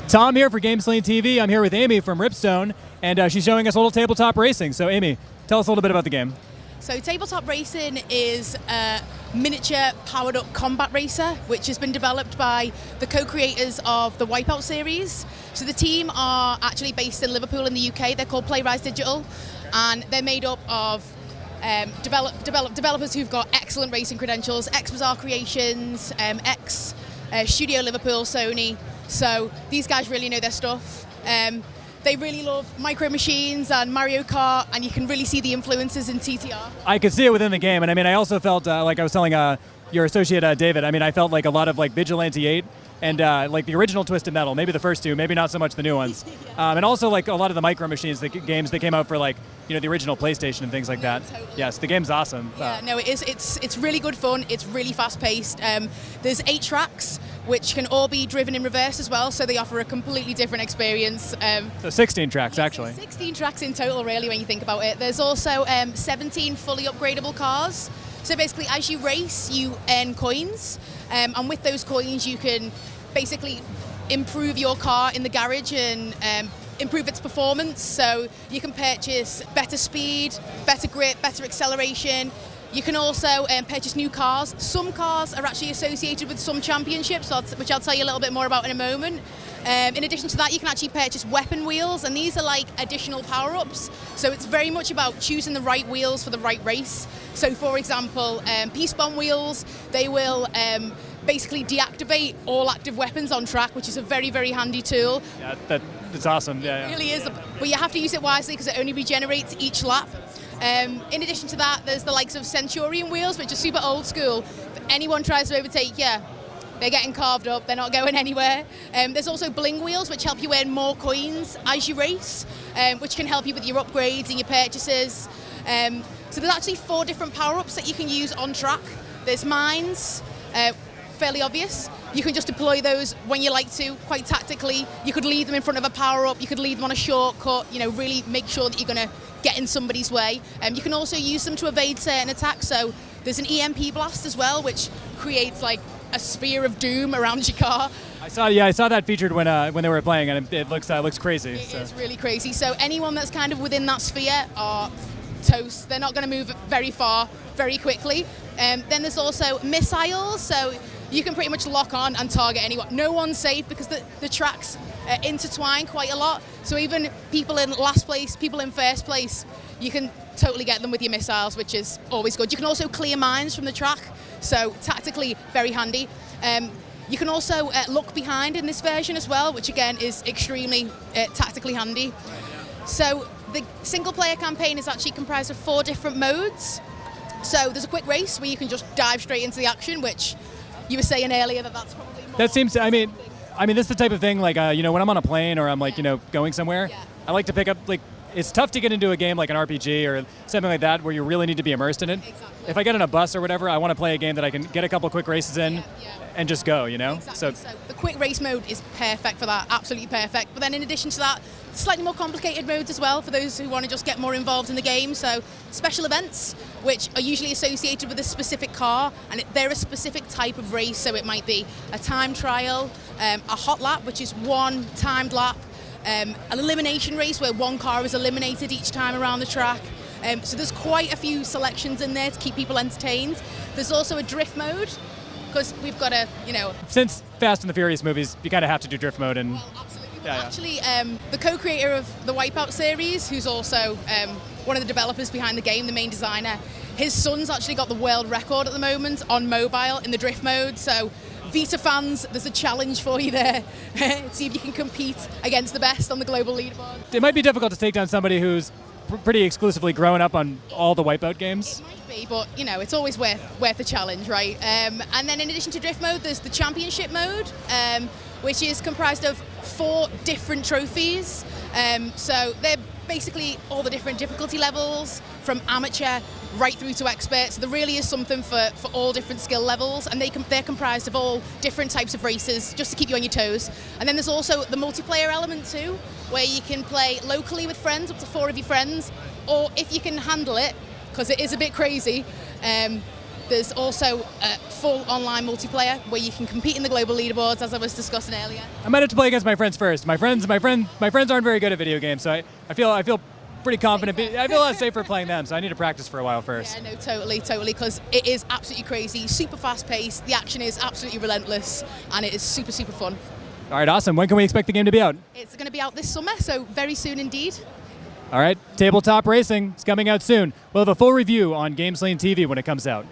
Tom here for GameSlean TV. I'm here with Amy from Ripstone, and she's showing us a little tabletop racing. So Amy, tell us a little bit about the game. So Tabletop Racing is a miniature powered-up combat racer, which has been developed by the co-creators of the Wipeout series. So the team are actually based in Liverpool in the UK. They're called Playrise Digital, and they're made up of developers who've got excellent racing credentials, ex-Bazaar Creations, ex-Studio Liverpool, Sony. So these guys really know their stuff. They really love Micro Machines and Mario Kart, and you can really see the influences in TTR. I could see it within the game, and I mean, I also felt like I was telling your associate David. I mean, I felt like a lot of like Vigilante 8 and like the original Twisted Metal, maybe the first two, maybe not so much the new ones, Yeah. and also like a lot of the Micro Machines, the games that came out for like the original PlayStation and things like that. Totally. Yes, the game's awesome. Yeah, no, it is. It's really good fun. It's really fast paced. There's 8 tracks, which can all be driven in reverse as well, so they offer a completely different experience. So 16 tracks, actually. 16 tracks in total, really, when you think about it. There's also 17 fully upgradable cars. So basically, as you race, you earn coins, and with those coins, you can basically improve your car in the garage and improve its performance. So you can purchase better speed, better grip, better acceleration. You can also purchase new cars. Some cars are actually associated with some championships, which I'll tell you a little bit more about in a moment. In addition to that, you can actually purchase weapon wheels, and these are like additional power-ups. So it's very much about choosing the right wheels for the right race. So for example, Peace Bomb wheels, they will basically deactivate all active weapons on track, which is a very, very handy tool. Yeah, that's awesome. Yeah, It really is, but you have to use it wisely because it only regenerates each lap. In addition to that, there's the likes of Centurion wheels, which are super old school. If anyone tries to overtake you, they're getting carved up, they're not going anywhere. There's also Bling wheels, which help you earn more coins as you race, which can help you with your upgrades and your purchases. So there's actually 4 different power-ups that you can use on track. There's mines, fairly obvious. You can just deploy those when you like to, quite tactically. You could leave them in front of a power-up, you could leave them on a shortcut, really make sure that you're going to get in somebody's way. You can also use them to evade certain attacks, so there's an EMP blast as well, which creates like a sphere of doom around your car. I saw that featured when they were playing, and it looks crazy. It is really crazy. So anyone that's kind of within that sphere are toast. They're not going to move very far very quickly. Then there's also missiles, so you can pretty much lock on and target anyone. No one's safe because the tracks intertwine quite a lot. So even people in last place, people in first place, you can totally get them with your missiles, which is always good. You can also clear mines from the track, so tactically very handy. You can also look behind in this version as well, which again is extremely tactically handy. So the single player campaign is actually comprised of 4 different modes. So there's a quick race where you can just dive straight into the action, which you were saying earlier that's probably more. That seems. I mean, this is the type of thing like when I'm on a plane or I'm like going somewhere. Yeah. I like to pick up like. It's tough to get into a game like an RPG or something like that where you really need to be immersed in it. Exactly. If I get on a bus or whatever, I want to play a game that I can get a couple quick races in Yeah. and just go, Exactly. So the quick race mode is perfect for that, absolutely perfect. But then in addition to that, slightly more complicated modes as well for those who want to just get more involved in the game. So special events, which are usually associated with a specific car, and they're a specific type of race. So it might be a time trial, a hot lap, which is one timed lap, an elimination race where one car is eliminated each time around the track. So there's quite a few selections in there to keep people entertained. There's also a drift mode, because we've got to, Since Fast and the Furious movies, you kind of have to do drift mode. And Well, absolutely. Yeah, yeah. Actually, the co-creator of the Wipeout series, who's also one of the developers behind the game, the main designer, his son's actually got the world record at the moment on mobile in the drift mode. So Vita fans, there's a challenge for you there. See if you can compete against the best on the global leaderboard. it might be difficult to take down somebody who's pretty exclusively grown up on all the Wipeout games. It might be, but it's always worth a challenge, right? And then in addition to drift mode, there's the championship mode, which is comprised of 4 different trophies. So they're basically all the different difficulty levels, from amateur right through to expert. So there really is something for all different skill levels, and they're comprised of all different types of races, just to keep you on your toes. And then there's also the multiplayer element too, where you can play locally with friends, up to 4 of your friends, or if you can handle it, because it is a bit crazy, There's also full online multiplayer where you can compete in the global leaderboards, as I was discussing earlier. I might have to play against my friends first. My friends aren't very good at video games, so I feel pretty confident. I feel a lot safer playing them, so I need to practice for a while first. Yeah, no, totally, because it is absolutely crazy, super fast paced, the action is absolutely relentless, and it is super, super fun. All right, awesome. When can we expect the game to be out? It's going to be out this summer, so very soon indeed. All right, Tabletop Racing is coming out soon. We'll have a full review on GameSlean TV when it comes out.